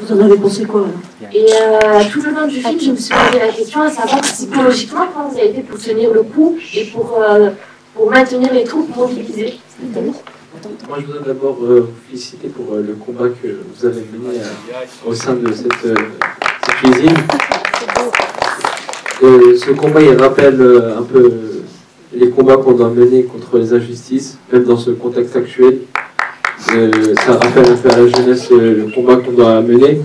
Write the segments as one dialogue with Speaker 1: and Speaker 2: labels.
Speaker 1: Vous en avez pensé quoi alors?
Speaker 2: Et tout le long du film, je me suis posé la question à savoir psychologiquement comment vous avez fait pour tenir le coup et pour maintenir les troupes mobilisées.
Speaker 3: Moi, je voudrais d'abord vous féliciter pour le combat que vous avez mené au sein de cette usine. Ce combat, il rappelle un peu les combats qu'on doit mener contre les injustices, même dans ce contexte actuel. Ça rappelle un peu à la jeunesse le combat qu'on doit mener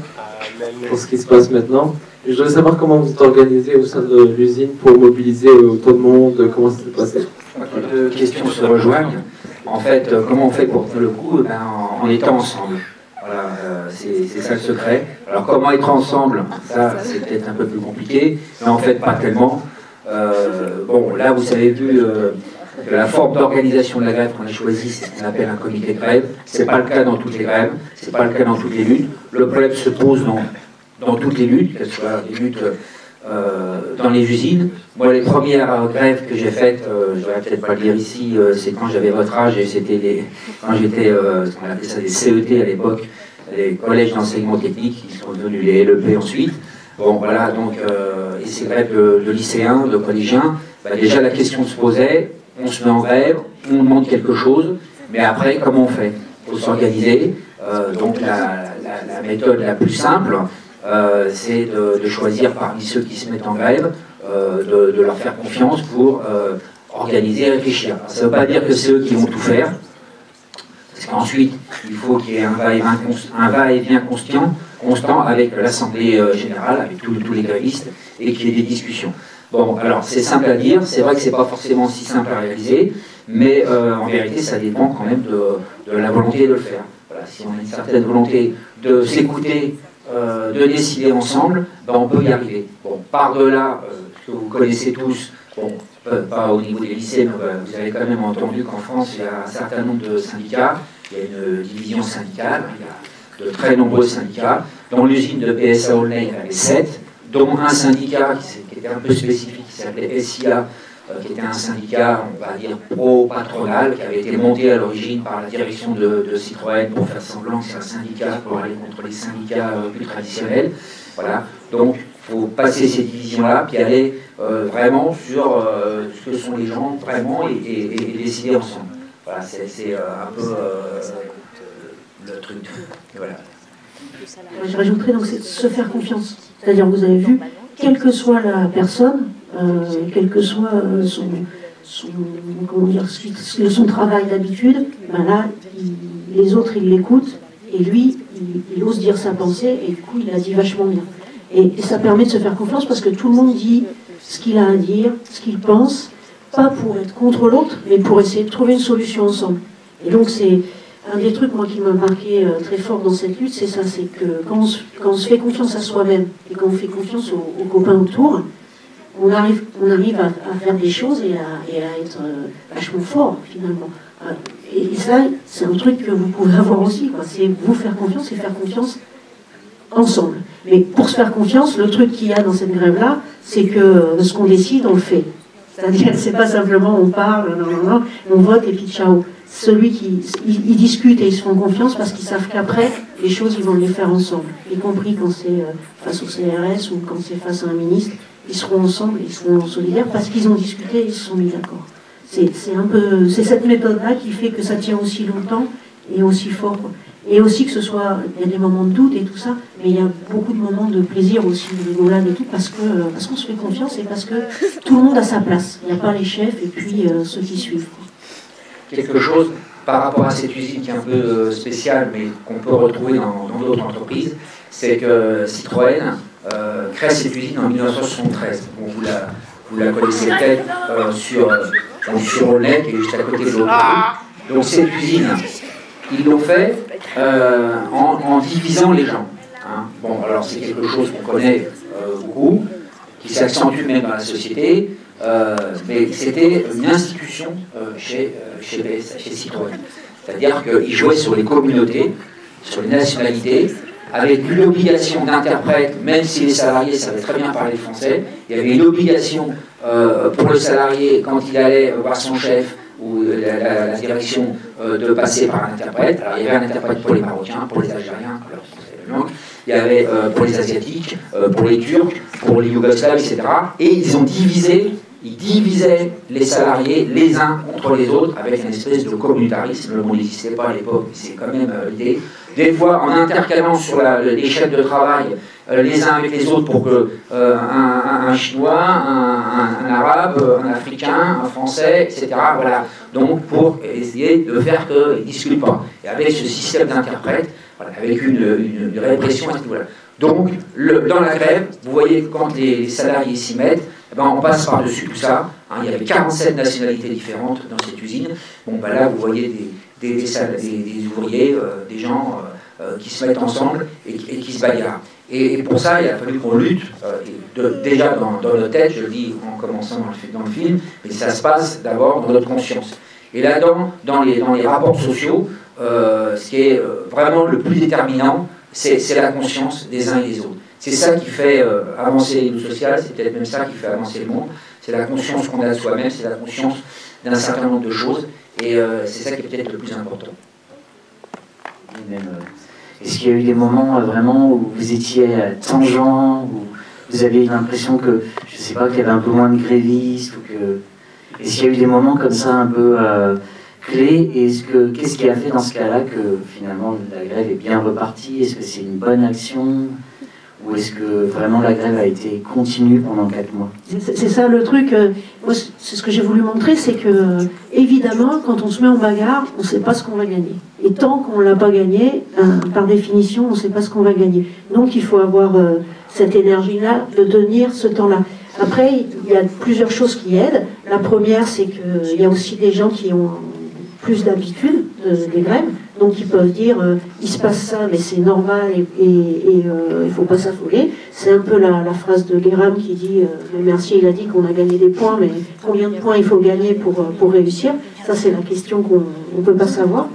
Speaker 3: pour ce qui se passe maintenant. Et je voudrais savoir comment vous êtes organisé au sein de l'usine pour mobiliser autant de monde, comment ça s'est passé.
Speaker 4: Les deux questions se rejoignent. En fait, comment on fait pour tenir le coup? En étant ensemble. Voilà, c'est ça le secret. Alors comment être ensemble? Ça, c'est peut-être un peu plus compliqué, mais en fait pas tellement. Bon, là, vous avez vu que la forme d'organisation de la grève qu'on a choisie, c'est ce qu'on appelle un comité de grève. C'est pas le cas dans toutes les grèves, c'est pas le cas dans toutes les luttes. Le problème se pose dans toutes les luttes, qu'elles soient des luttes dans les usines. Moi, les premières grèves que j'ai faites, je ne vais peut-être pas le dire ici, c'est quand j'avais votre âge, et c'était quand j'étais, on appelait ça des CET à l'époque, les collèges d'enseignement technique, qui sont devenus les LEP ensuite. Bon, voilà, donc, et ces grèves de lycéens, de collégiens, déjà la question se posait, on se met en grève, on demande quelque chose, mais après, comment on fait? Il faut s'organiser. Donc, la méthode la plus simple, c'est de choisir parmi ceux qui se mettent en grève, de leur faire confiance pour organiser et réfléchir. Ça ne veut pas dire que c'est eux qui vont tout faire, parce qu'ensuite, il faut qu'il y ait un va-et-vient constant avec l'Assemblée générale, avec tous les grévistes, et qu'il y ait des discussions. Bon, alors c'est simple à dire, c'est vrai que c'est pas forcément si simple à réaliser, mais en vérité, ça dépend quand même de la volonté de le faire. Voilà, si on a une certaine volonté de s'écouter, de décider ensemble, ben on peut y arriver. Bon, par-delà, ce que vous connaissez tous, bon, pas au niveau des lycées, mais vous avez quand même entendu qu'en France, il y a un certain nombre de syndicats, il y a une division syndicale, il y a de très nombreux syndicats. Dans l'usine de PSA Aulnay, il y en avait 7, dont un syndicat qui était un peu spécifique, qui s'appelait SIA, qui était un syndicat, on va dire, pro-patronal, qui avait été monté à l'origine par la direction de Citroën pour faire semblant que c'est un syndicat pour aller contre les syndicats plus traditionnels. Voilà. Donc, il faut passer ces divisions-là, puis aller vraiment sur ce que sont les gens vraiment et décider ensemble. Voilà, c'est un peu le truc. Voilà.
Speaker 1: Je rajouterais donc c'est de se faire confiance. C'est-à-dire, vous avez vu, quelle que soit la personne, quel que soit son travail d'habitude, ben là, les autres, ils l'écoutent, et lui, il ose dire sa pensée, et du coup, il la dit vachement bien. Et ça permet de se faire confiance, parce que tout le monde dit ce qu'il a à dire, ce qu'il pense, pas pour être contre l'autre, mais pour essayer de trouver une solution ensemble. Et donc, c'est un des trucs, moi, qui m'a marqué très fort dans cette lutte, c'est ça, c'est que quand on se fait confiance à soi-même, et quand on fait confiance aux copains autour, on arrive à faire des choses et à être vachement fort, finalement. Et ça, c'est un truc que vous pouvez avoir aussi, quoi. C'est vous faire confiance et faire confiance ensemble. Mais pour se faire confiance, le truc qu'il y a dans cette grève-là, c'est que ce qu'on décide, on le fait. C'est-à-dire, c'est pas simplement on parle, on vote et puis ciao. Celui ils discutent et ils se font confiance parce qu'ils savent qu'après, les choses, ils vont les faire ensemble. Y compris quand c'est face au CRS ou quand c'est face à un ministre, ils seront ensemble, ils seront solidaires parce qu'ils ont discuté et ils se sont mis d'accord. C'est cette méthode-là qui fait que ça tient aussi longtemps et aussi fort, quoi. Et aussi que ce soit, il y a des moments de doute et tout ça, mais il y a beaucoup de moments de plaisir aussi, de rigolade et tout, parce qu'on se fait confiance et parce que tout le monde a sa place. Il n'y a pas les chefs et puis ceux qui suivent, quoi.
Speaker 4: Quelque chose par rapport à cette usine qui est un peu spéciale, mais qu'on peut retrouver dans d'autres entreprises, c'est que Citroën crée cette usine en 1973. Bon, vous la connaissez peut-être sur Aulnay, qui est juste à côté de l'autoroute. Donc cette usine, ils l'ont fait en divisant les gens. Hein. Bon, alors c'est quelque chose qu'on connaît beaucoup, qui s'accentue même dans la société. Mais c'était une institution chez Citroën. C'est-à-dire qu'ils jouaient sur les communautés, sur les nationalités, avec une obligation d'interprète, même si les salariés savaient très bien parler français, il y avait une obligation pour le salarié, quand il allait voir son chef ou la direction, de passer par un interprète. Alors il y avait un interprète pour les Marocains, pour les Algériens, alors, Donc, il y avait pour les Asiatiques, pour les Turcs, pour les Yougoslaves, etc. Et ils divisaient les salariés les uns contre les autres avec une espèce de communautarisme. Le mot n'existait pas à l'époque, mais c'est quand même l'idée. Des fois, en intercalant sur les chaînes de travail les uns avec les autres pour que un Chinois, un Arabe, un Africain, un Français, etc. Voilà. Donc, pour essayer de faire qu'ils ne discutent pas. Et avec ce système d'interprètes, voilà, avec une répression à ce niveau-là. Donc, dans la grève, vous voyez, quand les salariés s'y mettent, eh ben, on passe par-dessus tout ça. Hein, il y avait 47 nationalités différentes dans cette usine. Bon, ben là, vous voyez des ouvriers, des gens qui se mettent ensemble et qui se bagarrent. Et pour ça, il a fallu qu'on lutte, déjà dans nos têtes, je le dis en commençant dans le film, mais ça se passe d'abord dans notre conscience. Et là-dedans, dans les rapports sociaux, ce qui est vraiment le plus déterminant, c'est la conscience des uns et des autres. C'est ça qui fait avancer les luttes sociales, c'est peut-être même ça qui fait avancer le monde. C'est la conscience qu'on a de soi-même, c'est la conscience d'un certain nombre de choses, et c'est ça qui est peut-être le plus important.
Speaker 5: Est-ce qu'il y a eu des moments vraiment où vous étiez tangent, où vous aviez l'impression que, je ne sais pas, qu'il y avait un peu moins de grévistes, ou que... Est-ce qu'il y a eu des moments comme ça un peu clés, et qu'est-ce qui a fait dans ce cas-là que finalement la grève est bien repartie? Est-ce que c'est une bonne action? Ou est-ce que vraiment la grève a été continue pendant 4 mois?
Speaker 1: C'est ça le truc, moi c'est ce que j'ai voulu montrer, c'est que évidemment quand on se met en bagarre, on ne sait pas ce qu'on va gagner. Et tant qu'on ne l'a pas gagné, par définition, on ne sait pas ce qu'on va gagner. Donc il faut avoir cette énergie-là de tenir ce temps-là. Après, il y a plusieurs choses qui aident. La première, c'est qu'il y a aussi des gens qui ont plus d'habitude des grèves, donc ils peuvent dire il se passe ça, mais c'est normal et il ne faut pas s'affoler. C'est un peu la phrase de Guéram qui dit le Mercier, il a dit qu'on a gagné des points, mais combien de points il faut gagner pour réussir? Ça, c'est la question qu'on ne peut pas savoir.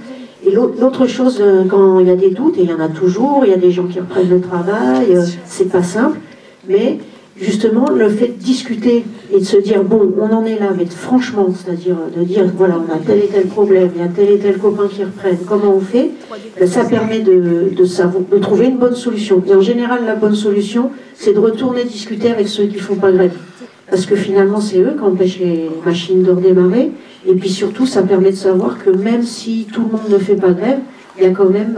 Speaker 1: Et l'autre chose, quand il y a des doutes, et il y en a toujours, il y a des gens qui reprennent le travail, c'est pas simple, mais justement, le fait de discuter et de se dire, bon, on en est là, mais franchement, c'est-à-dire de dire, voilà, on a tel et tel problème, il y a tel et tel copain qui reprennent, comment on fait, ça permet de trouver une bonne solution. Et en général, la bonne solution, c'est de retourner discuter avec ceux qui ne font pas grève. Parce que finalement, c'est eux qui empêchent les machines de redémarrer. Et puis surtout, ça permet de savoir que même si tout le monde ne fait pas grève, il y a quand même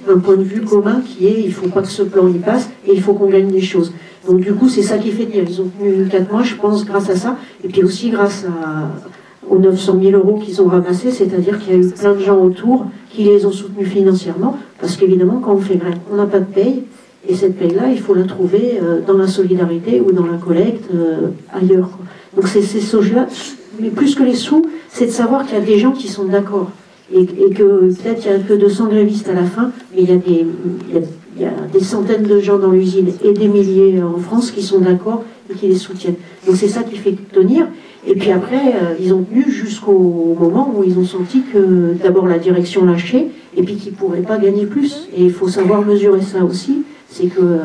Speaker 1: un point de vue commun qui est, il ne faut pas que ce plan y passe, et il faut qu'on gagne des choses. Donc du coup, c'est ça qui fait dire. Ils ont tenu 4 mois, je pense, grâce à ça, et puis aussi grâce aux 900 000 € qu'ils ont ramassés, c'est-à-dire qu'il y a eu plein de gens autour qui les ont soutenus financièrement, parce qu'évidemment, quand on fait grève, on n'a pas de paye, et cette paye-là, il faut la trouver dans la solidarité ou dans la collecte ailleurs, quoi. Donc c'est ces choses-là, mais plus que les sous, c'est de savoir qu'il y a des gens qui sont d'accord, et que peut-être il n'y a que 200 grévistes à la fin, mais il y a des centaines de gens dans l'usine et des milliers en France qui sont d'accord et qui les soutiennent. Donc c'est ça qui fait tenir. Et puis après, ils ont tenu jusqu'au moment où ils ont senti que d'abord la direction lâchait et puis qu'ils ne pourraient pas gagner plus. Et il faut savoir mesurer ça aussi. C'est que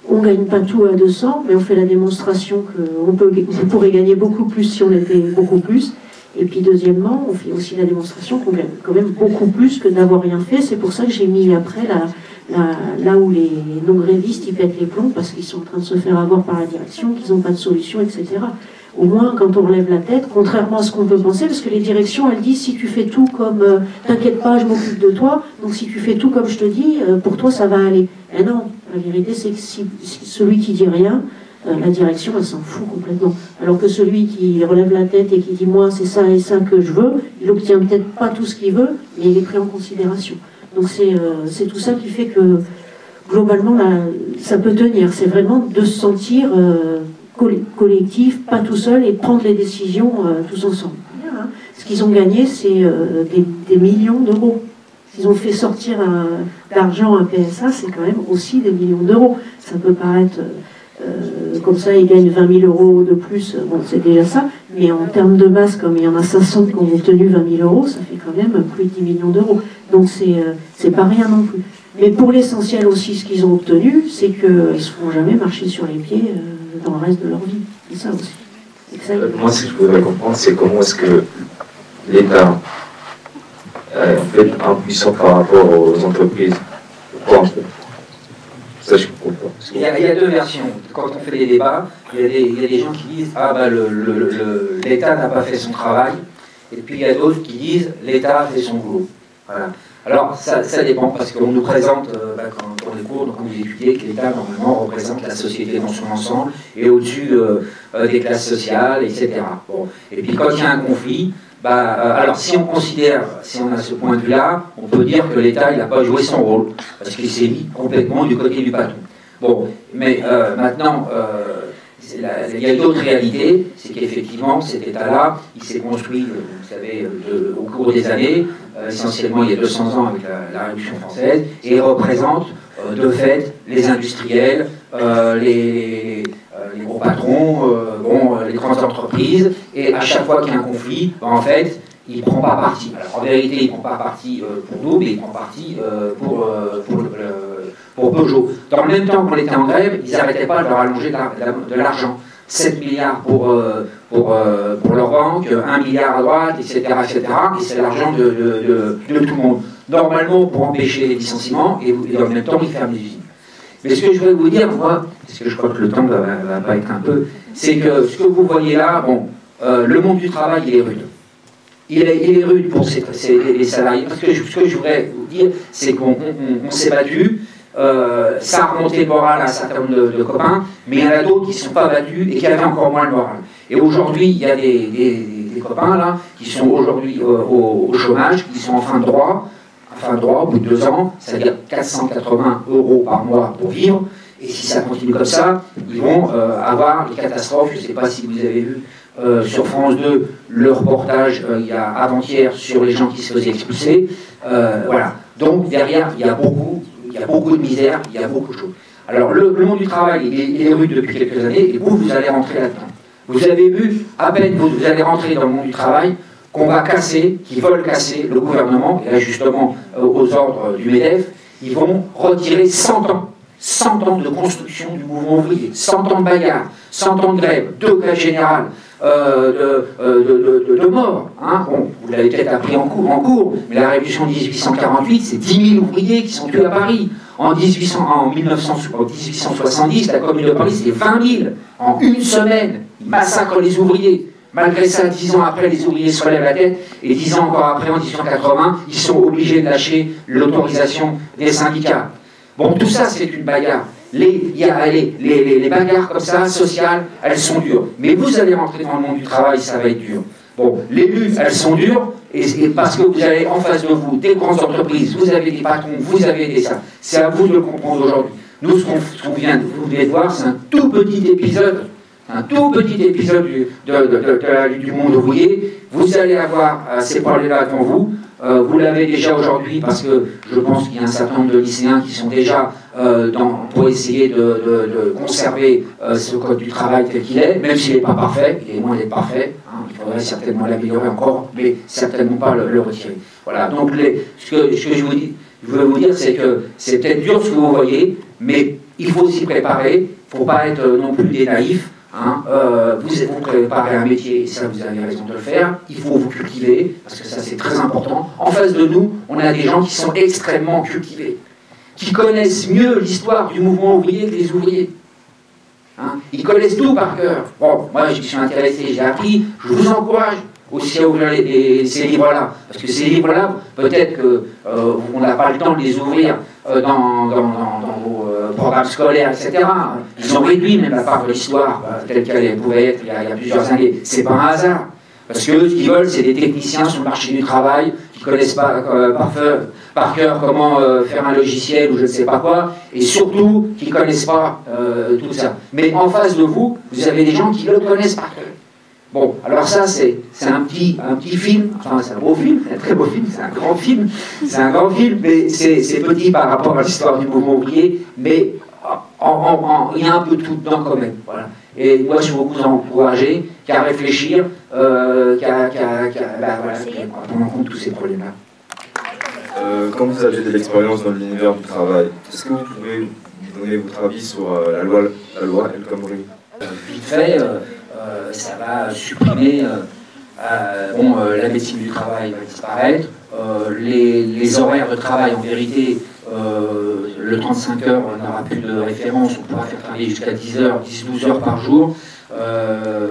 Speaker 1: on ne gagne pas tout à 200, mais on fait la démonstration qu'on pourrait gagner beaucoup plus si on était beaucoup plus. Et puis deuxièmement, on fait aussi la démonstration qu'on gagne quand même beaucoup plus que d'avoir rien fait. C'est pour ça que j'ai mis après là où les non-grévistes ils pètent les plombs parce qu'ils sont en train de se faire avoir par la direction, qu'ils n'ont pas de solution, etc. Au moins, quand on relève la tête, contrairement à ce qu'on peut penser, parce que les directions, elles disent si tu fais tout comme t'inquiète pas, je m'occupe de toi, donc si tu fais tout comme je te dis, pour toi ça va aller. Et non, la vérité c'est que si celui qui dit rien, la direction elle s'en fout complètement. Alors que celui qui relève la tête et qui dit moi c'est ça et ça que je veux, il obtient peut-être pas tout ce qu'il veut, mais il est pris en considération. Donc c'est tout ça qui fait que globalement là, ça peut tenir. C'est vraiment de se sentir collectif, pas tout seul, et prendre les décisions tous ensemble. Ce qu'ils ont gagné, c'est des millions d'euros. Ils ont fait sortir l'argent à PSA, c'est quand même aussi des millions d'euros. Ça peut paraître comme ça, ils gagnent 20 000 € de plus, bon, c'est déjà ça, mais en termes de masse, comme il y en a 500 qui ont obtenu 20 000 €, ça fait quand même plus de 10 millions d'euros. Donc c'est pas rien non plus. Mais pour l'essentiel aussi, ce qu'ils ont obtenu, c'est qu'ils ne se feront jamais marcher sur les pieds dans le reste de leur vie. C'est ça aussi.
Speaker 6: Moi, ce que je voudrais comprendre, c'est comment est-ce que l'État est en fait impuissant par rapport aux entreprises. Pourquoi en fait Ça, je comprends pas.
Speaker 4: Il y a deux versions. Quand on fait des débats, il y a des gens qui disent ah bah l'État n'a pas fait son travail, et puis il y a d'autres qui disent l'État a fait son boulot. Voilà. Alors ça dépend parce qu'on nous présente quand on est cours, quand vous étudiez, que l'État normalement représente la société dans son ensemble et au-dessus des classes sociales, etc. Bon. Et puis quand il y a un conflit, alors si on considère, si on a ce point de vue-là, on peut dire que l'État n'a pas joué son rôle parce qu'il s'est mis complètement du côté du patron. Bon, mais maintenant, il y a une autre réalité, c'est qu'effectivement cet État-là, il s'est construit, vous savez, au cours des années, essentiellement il y a 200 ans avec la Révolution française, et il représente de fait les industriels, les gros patrons, les grandes entreprises, et à chaque fois qu'il y a un conflit, en fait, il ne prend pas parti. Alors en vérité, il ne prend pas parti pour nous, mais il prend parti pour Peugeot. Dans le même temps qu'on était en grève, ils n'arrêtaient pas de leur allonger de l'argent. 7 milliards pour leur banque, 1 milliard à droite, etc. Et c'est l'argent de tout le monde. Normalement, pour empêcher les licenciements, et en même temps, ils ferment les usines. Mais ce que je voulais vous dire, moi, parce que je crois que le temps va pas être un peu, c'est que ce que vous voyez là, le monde du travail, il est rude. Il est rude pour les salariés. Parce que ce que je voudrais vous dire, c'est qu'on s'est battu. Ça a remonté le moral à un certain nombre de copains, mais il y en a d'autres qui ne sont pas battus et qui avaient encore moins le moral. Et aujourd'hui, il y a des copains là qui sont aujourd'hui au chômage, qui sont en fin de droit, au bout de 2 ans, c'est-à-dire 480 € par mois pour vivre. Et si ça continue comme ça, ils vont avoir des catastrophes. Je ne sais pas si vous avez vu sur France 2 le reportage il y a avant-hier sur les gens qui se faisaient expulser. Voilà. Donc derrière, il y a beaucoup de misère, il y a beaucoup de choses. Alors le monde du travail, il est rude depuis quelques années, et vous allez rentrer là-dedans. Vous avez vu, à peine vous allez rentrer dans le monde du travail, qu'on va casser, qu'ils veulent casser le gouvernement, et là justement aux ordres du MEDEF, ils vont retirer 100 ans. 100 ans de construction du mouvement ouvrier, 100 ans de bagarre, 100 ans de grève, de grève générale, de mort. Hein. Bon, vous l'avez peut-être appris en cours, mais la révolution de 1848, c'est 10 000 ouvriers qui sont tués à Paris. En 1870, la Commune de Paris, c'est 20 000 en une semaine. Ils massacrent les ouvriers. Malgré ça, 10 ans après, les ouvriers se relèvent la tête, et 10 ans encore après, en 1880, ils sont obligés de lâcher l'autorisation des syndicats. Bon, tout ça, c'est une bagarre. Les bagarres comme ça, sociales, elles sont dures. Mais vous allez rentrer dans le monde du travail, ça va être dur. Bon, les luttes, elles sont dures, et parce que vous avez en face de vous des grandes entreprises, vous avez des patrons, vous avez des ça. C'est à vous de le comprendre aujourd'hui. Nous, ce qu'on vient de vous voir, c'est un tout petit épisode du monde ouvrier. Vous allez avoir ces problèmes-là devant vous. Vous l'avez déjà aujourd'hui parce que je pense qu'il y a un certain nombre de lycéens qui sont déjà pour essayer de conserver ce code du travail tel qu'il est, même s'il n'est pas parfait, il est loin d'être parfait, hein, il faudrait certainement l'améliorer encore, mais certainement pas le retirer. Voilà, donc ce que je voulais vous dire, c'est que c'est peut-être dur ce que vous voyez, mais il faut s'y préparer, il ne faut pas être non plus des naïfs. Hein, vous préparez un métier, et ça vous avez raison de le faire, il faut vous cultiver, parce que ça c'est très important. En face de nous, on a des gens qui sont extrêmement cultivés, qui connaissent mieux l'histoire du mouvement ouvrier que les ouvriers. Hein, ils connaissent tout par cœur. Bon, moi je me suis intéressé, j'ai appris, je vous encourage aussi à ouvrir ces livres-là, parce que ces livres-là, peut-être qu'on n'a pas le temps de les ouvrir dans vos programmes scolaires, etc. Ils ont réduit même la part de l'histoire telle qu'elle pouvait être il y a plusieurs années. C'est pas un hasard. Parce que eux, ce qu'ils veulent, c'est des techniciens sur le marché du travail qui ne connaissent pas par cœur comment faire un logiciel ou je ne sais pas quoi, et surtout qui ne connaissent pas tout ça. Mais en face de vous, vous avez des gens qui le connaissent par cœur. Bon, alors ça, c'est un petit film, enfin c'est un beau film, c'est un très beau film, c'est un grand film, mais c'est petit par rapport à l'histoire du mouvement ouvrier, mais il y a un peu tout dedans quand même, voilà. Et moi, je veux vous encourager qu'à réfléchir, qu'à prendre en compte tous ces problèmes-là.
Speaker 6: Quand vous avez de l'expérience dans l'univers du travail, est-ce que vous pouvez nous donner votre avis sur la loi El Khomri?
Speaker 4: Vite fait, ça va supprimer, la médecine du travail va disparaître, les horaires de travail en vérité, le 35 heures n'aura plus de référence, on pourra faire travailler jusqu'à 10 heures, 10-12 heures par jour,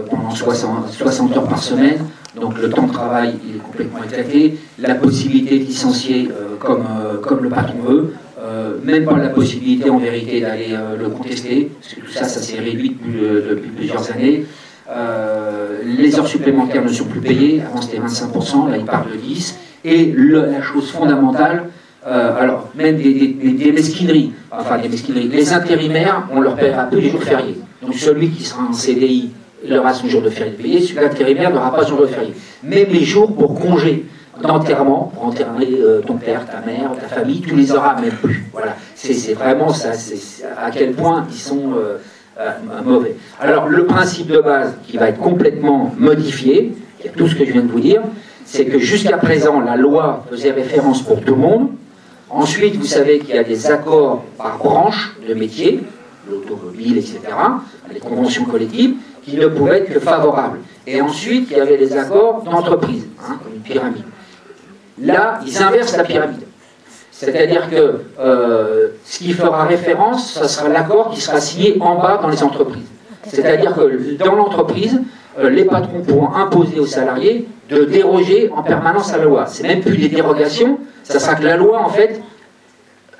Speaker 4: pendant 60 heures par semaine. Donc le temps de travail il est complètement éclaté. La possibilité de licencier comme le patron veut, même pas la possibilité en vérité d'aller le contester, parce que tout ça, ça s'est réduit depuis plusieurs années. Les heures supplémentaires ne sont plus payées, avant c'était 25%, là il parle de 10%. Et la chose fondamentale, alors même des mesquineries, enfin des mesquineries, les intérimaires, on leur paiera peu les jours fériés. Donc celui qui sera en CDI, il aura son jour de férié payé, celui l'intérimaire n'aura pas son jour de férié. Même les jours pour congé d'enterrement, pour enterrer ton père, ta mère, ta famille, tu les auras même plus. Voilà, c'est vraiment ça, c'est à quel point ils sont mauvais. Alors le principe de base qui va être complètement modifié, il y a tout ce que je viens de vous dire, c'est que jusqu'à présent la loi faisait référence pour tout le monde. Ensuite, vous savez qu'il y a des accords par branche de métier, l'automobile, etc., les conventions collectives, qui ne pouvaient être que favorables. Et ensuite, il y avait les accords d'entreprise, comme une pyramide. Là, ils inversent la pyramide. C'est-à-dire que ce qui fera référence, ce sera l'accord qui sera signé en bas dans les entreprises. C'est-à-dire que dans l'entreprise, les patrons pourront imposer aux salariés de déroger en permanence à la loi. C'est même plus des dérogations, ça sera que la loi, en fait,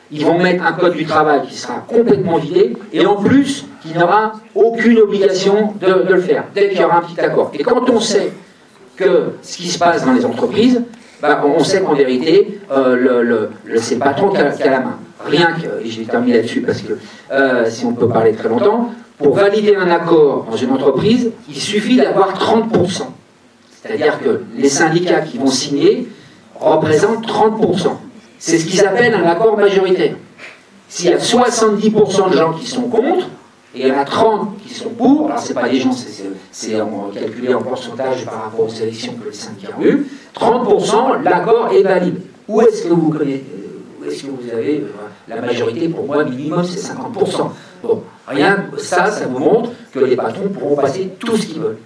Speaker 4: ils vont mettre un code du travail qui sera complètement vidé, et en plus, qui n'aura aucune obligation de le faire, dès qu'il y aura un petit accord. Et quand on sait que ce qui se passe dans les entreprises, ben, on sait qu'en vérité, c'est le patron qui a la main. Rien que, et je vais terminer là-dessus parce que si on peut parler très longtemps, pour valider un accord dans une entreprise, il suffit d'avoir 30%. C'est-à-dire que les syndicats qui vont signer représentent 30%. C'est ce qu'ils appellent un accord majoritaire. S'il y a 70% de gens qui sont contre, et il y en a 30 qui sont pour, alors c'est pas des gens, c'est calculé en pourcentage par rapport aux élections que les syndicats ont eues, 30%, l'accord est valide. Où est-ce que vous connaissez, où est-ce que vous avez la majorité? Pour moi, minimum, c'est 50%. Bon, rien, ça vous montre que les patrons pourront passer tout ce qu'ils veulent.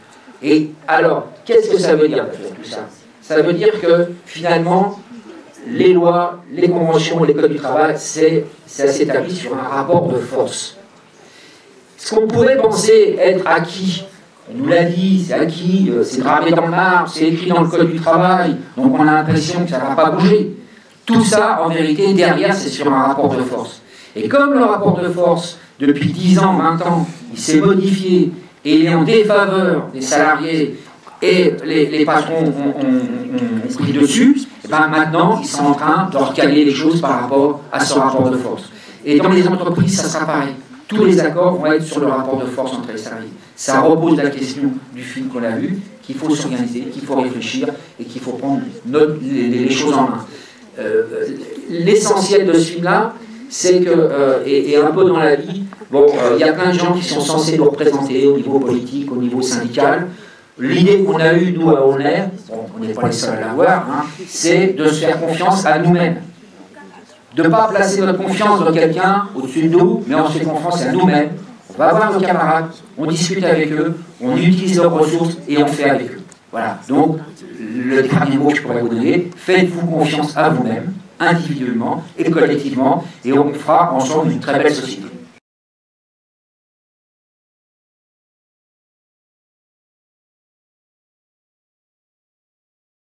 Speaker 4: Et alors, qu'est-ce que ça veut dire tout ça? Ça veut dire que finalement, les lois, les conventions, les codes du travail, ça s'établit sur un rapport de force. Ce qu'on pourrait penser être acquis, on nous l'a dit, c'est acquis, c'est gravé dans le marbre, c'est écrit dans le code du travail, donc on a l'impression que ça ne va pas bouger. Tout ça, en vérité, derrière, c'est sur un rapport de force. Et comme le rapport de force, depuis 10 ans, 20 ans, il s'est modifié et il est en défaveur des salariés et les patrons ont pris dessus, ben maintenant, ils sont en train de recaler les choses par rapport à ce rapport de force. Et dans les entreprises, ça sera pareil. Tous les accords vont être sur le rapport de force entre les salariés. Ça repose la question du film qu'on a vu, qu'il faut s'organiser, qu'il faut réfléchir et qu'il faut prendre les choses en main. L'essentiel de ce film-là, c'est que, et un peu dans la vie, bon, il y a plein de gens qui sont censés nous représenter au niveau politique, au niveau syndical. L'idée qu'on a eue, nous, à Aulnay, bon, on n'est pas les seuls à l'avoir, c'est de se faire confiance à nous-mêmes. De ne pas placer notre confiance dans quelqu'un au-dessus de nous, mais on se fait confiance à nous-mêmes. On va voir nos camarades, on discute avec eux, on utilise leurs ressources et on fait avec eux. Voilà. Donc, le dernier mot que je pourrais vous donner, faites-vous confiance à vous-même, individuellement et collectivement, et on fera ensemble une très belle société.